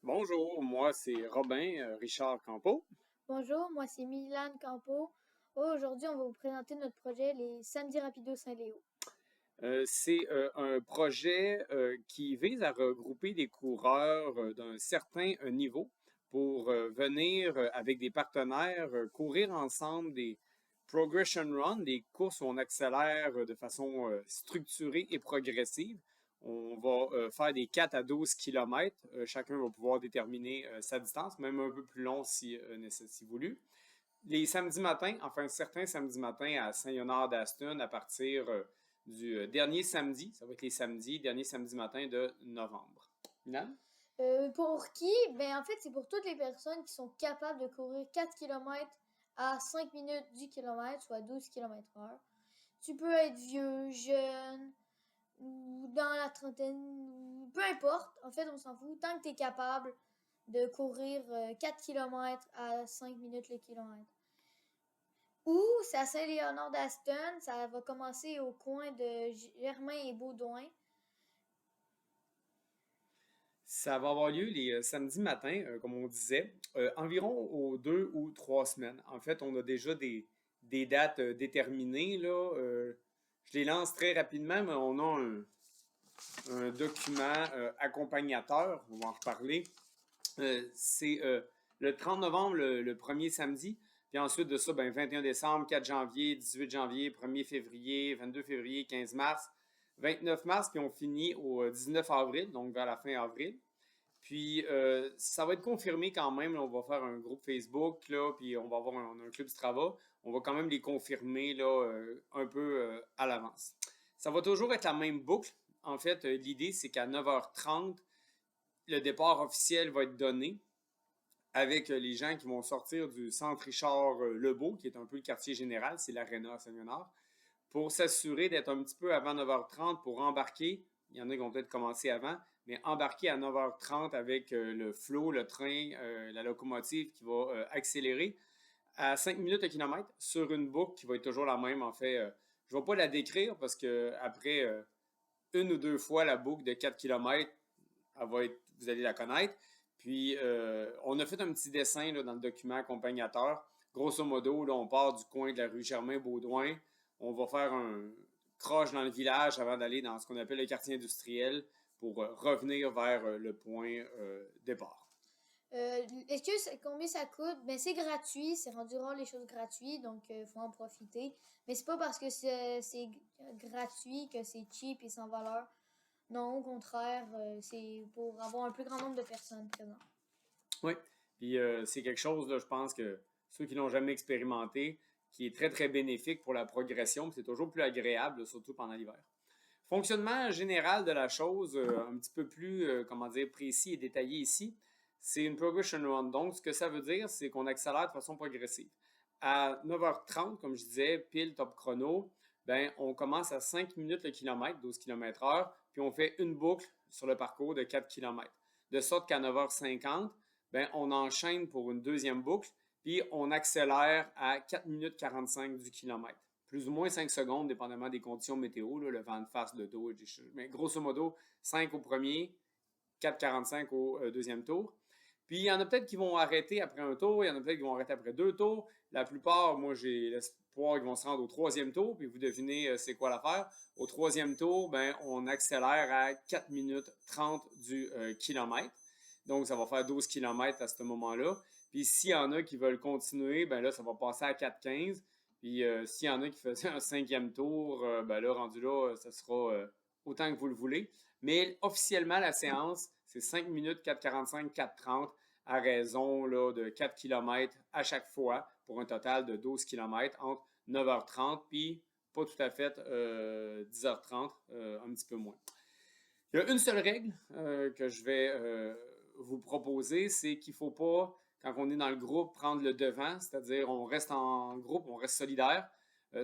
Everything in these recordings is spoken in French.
Bonjour, moi c'est Robin Richard Campeau. Bonjour, moi c'est Milan Campo. Aujourd'hui, on va vous présenter notre projet Les Samedis Rapido Saint-Léo. C'est un projet qui vise à regrouper des coureurs d'un certain niveau pour venir avec des partenaires courir ensemble des progression runs, des courses où on accélère de façon structurée et progressive. On va faire des 4 à 12 kilomètres. Chacun va pouvoir déterminer sa distance, même un peu plus long si voulu. Les samedis matins, enfin certains samedis matins à Saint-Léonard-d'Aston à partir du dernier samedi, ça va être les samedis, dernier samedi matin de novembre. Milan? Pour qui? Ben, en fait, c'est pour toutes les personnes qui sont capables de courir 4 km à 5 minutes du kilomètre, soit 12 km heure. Tu peux être vieux, jeune, ou dans la trentaine, ou peu importe. En fait, on s'en fout. Tant que tu es capable de courir 4 km à 5 minutes le kilomètre. Ou c'est à Saint-Léonard-d'Aston, ça va commencer au coin de Germain et Baudouin. Ça va avoir lieu les samedis matins, comme on disait, environ aux 2 ou 3 semaines. En fait, on a déjà des dates déterminées, là. Je les lance très rapidement, mais on a un document accompagnateur, on va en reparler. C'est le 30 novembre, le premier samedi. Puis ensuite de ça, ben, 21 décembre, 4 janvier, 18 janvier, 1er février, 22 février, 15 mars, 29 mars, puis on finit au 19 avril, donc vers la fin avril. Puis ça va être confirmé quand même. Là, on va faire un groupe Facebook, là, puis on va avoir un club Strava. On va quand même les confirmer là, un peu à l'avance. Ça va toujours être la même boucle. En fait, l'idée, c'est qu'à 9h30, le départ officiel va être donné avec les gens qui vont sortir du centre Richard Lebeau, qui est un peu le quartier général, c'est l'aréna à Saint-Léonard, pour s'assurer d'être un petit peu avant 9h30 pour embarquer. Il y en a qui vont peut-être commencer avant, mais embarquer à 9h30 avec le flot, le train, la locomotive qui va accélérer à 5 minutes le kilomètre sur une boucle qui va être toujours la même. En fait, je ne vais pas la décrire parce que après une ou deux fois la boucle de 4 kilomètres, vous allez la connaître. Puis, on a fait un petit dessin là, dans le document accompagnateur. Grosso modo, là, on part du coin de la rue Germain-Baudouin. On va faire un croche dans le village avant d'aller dans ce qu'on appelle le quartier industriel pour revenir vers le point départ. Combien ça coûte? Ben, c'est gratuit, c'est rendu rare les choses gratuites, donc il faut en profiter. Mais c'est pas parce que c'est gratuit que c'est cheap et sans valeur. Non, au contraire, c'est pour avoir un plus grand nombre de personnes présentes. Oui. Puis, c'est quelque chose, là, je pense que ceux qui l'ont jamais expérimenté, qui est très, très bénéfique pour la progression, c'est toujours plus agréable, là, surtout pendant l'hiver. Fonctionnement général de la chose, un petit peu plus, comment dire, précis et détaillé ici, c'est une progression run. Donc, ce que ça veut dire, c'est qu'on accélère de façon progressive. À 9h30, comme je disais, pile top chrono, ben, on commence à 5 minutes le kilomètre, 12 km heure, puis on fait une boucle sur le parcours de 4 km. De sorte qu'à 9h50, ben, on enchaîne pour une deuxième boucle, puis on accélère à 4 minutes 45 du kilomètre. Plus ou moins 5 secondes, dépendamment des conditions météo, là, le vent de face, le dos, mais grosso modo, 5 au premier, 4,45 au deuxième tour. Puis il y en a peut-être qui vont arrêter après un tour, il y en a peut-être qui vont arrêter après deux tours. La plupart, moi, j'ai l'espoir qu'ils vont se rendre au troisième tour, puis vous devinez c'est quoi l'affaire. Au troisième tour, ben, on accélère à 4 minutes 30 du kilomètre. Donc, ça va faire 12 kilomètres à ce moment-là. Puis s'il y en a qui veulent continuer, ben là, ça va passer à 4,15. Puis s'il y en a qui faisaient un cinquième tour, ben là, rendu là, ça sera autant que vous le voulez. Mais officiellement, la séance, c'est 5 minutes, 4,45, 4,30 à raison là, de 4 km à chaque fois pour un total de 12 km entre 9h30 puis pas tout à fait 10h30, un petit peu moins. Il y a une seule règle que je vais vous proposer, c'est qu'il ne faut pas, quand on est dans le groupe, prendre le devant, c'est-à-dire on reste en groupe, on reste solidaire.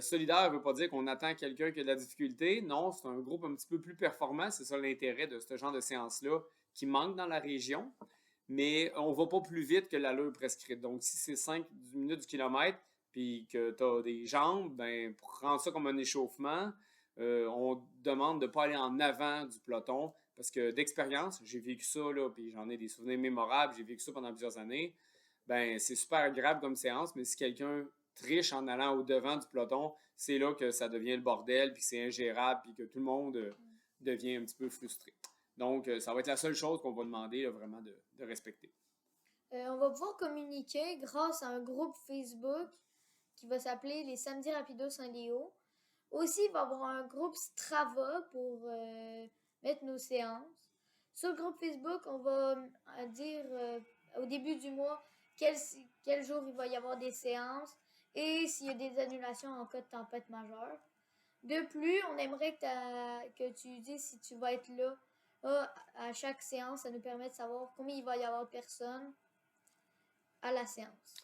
Solidaire ne veut pas dire qu'on attend quelqu'un qui a de la difficulté. Non, c'est un groupe un petit peu plus performant. C'est ça l'intérêt de ce genre de séance-là qui manque dans la région. Mais on ne va pas plus vite que l'allure prescrite. Donc, si c'est 5 minutes du kilomètre, puis que tu as des jambes, ben, prends ça comme un échauffement. On demande de ne pas aller en avant du peloton. parce que d'expérience, j'ai vécu ça, là, puis j'en ai des souvenirs mémorables, j'ai vécu ça pendant plusieurs années. Ben, c'est super agréable comme séance, mais si quelqu'un triche en allant au devant du peloton, c'est là que ça devient le bordel, puis c'est ingérable, puis que tout le monde devient un petit peu frustré. Donc, ça va être la seule chose qu'on va demander là, vraiment de respecter. On va pouvoir communiquer grâce à un groupe Facebook qui va s'appeler les Samedis Rapido Saint-Léo. Aussi, il va y avoir un groupe Strava pour mettre nos séances. Sur le groupe Facebook, on va dire au début du mois quel jour il va y avoir des séances et s'il y a des annulations en cas de tempête majeure. De plus, on aimerait que tu dises si tu vas être là à chaque séance. Ça nous permet de savoir combien il va y avoir de personnes à la séance.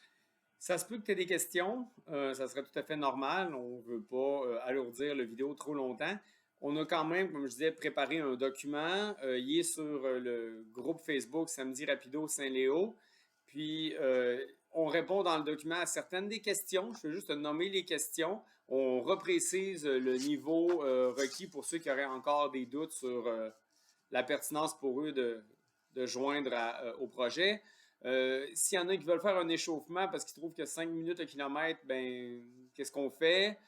Ça se peut que tu aies des questions, ça serait tout à fait normal. On ne veut pas alourdir la vidéo trop longtemps. On a quand même, comme je disais, préparé un document. Il est sur le groupe Facebook Samedi Rapido Saint-Léo. Puis, on répond dans le document à certaines des questions. Je vais juste te nommer les questions. On reprécise le niveau requis pour ceux qui auraient encore des doutes sur la pertinence pour eux de joindre au projet. S'il y en a qui veulent faire un échauffement parce qu'ils trouvent que 5 minutes au kilomètre, ben, qu'est-ce qu'on fait?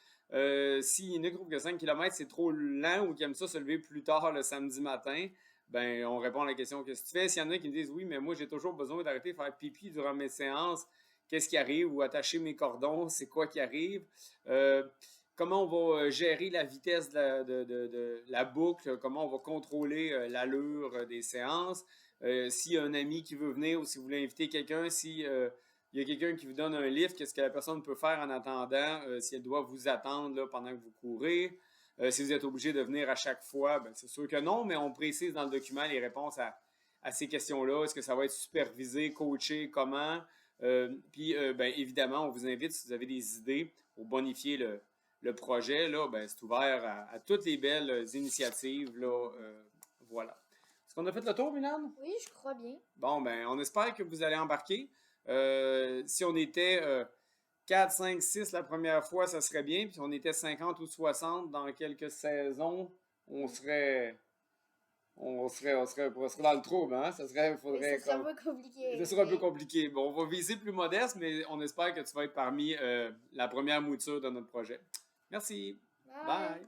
S'il y en a qui trouvent que 5 km c'est trop lent ou qui aiment ça se lever plus tard le samedi matin, ben, on répond à la question qu'est-ce que tu fais? S'il y en a qui me disent oui, mais moi j'ai toujours besoin d'arrêter de faire pipi durant mes séances, qu'est-ce qui arrive? Ou attacher mes cordons, c'est quoi qui arrive? Comment on va gérer la vitesse de la boucle? Comment on va contrôler l'allure des séances? S'il y a un ami qui veut venir ou si vous voulez inviter quelqu'un, si il y a quelqu'un qui vous donne un livre, qu'est-ce que la personne peut faire en attendant, si elle doit vous attendre là, pendant que vous courez. Si vous êtes obligé de venir à chaque fois, ben, c'est sûr que non, mais on précise dans le document les réponses à ces questions-là. Est-ce que ça va être supervisé, coaché, comment? Puis, ben, évidemment, on vous invite, si vous avez des idées pour bonifier le projet, là, ben, c'est ouvert à toutes les belles initiatives. Là, voilà. Est-ce qu'on a fait le tour, Milan? Oui, je crois bien. Bon, ben, on espère que vous allez embarquer. Si on était 4, 5, 6 la première fois, ça serait bien. Puis si on était 50 ou 60 dans quelques saisons, on serait dans le trouble, hein? Ça serait, faudrait ça serait un peu compliqué. Ça serait un peu compliqué. Bon, on va viser plus modeste, mais on espère que tu vas être parmi la première mouture de notre projet. Merci. Bye. Bye.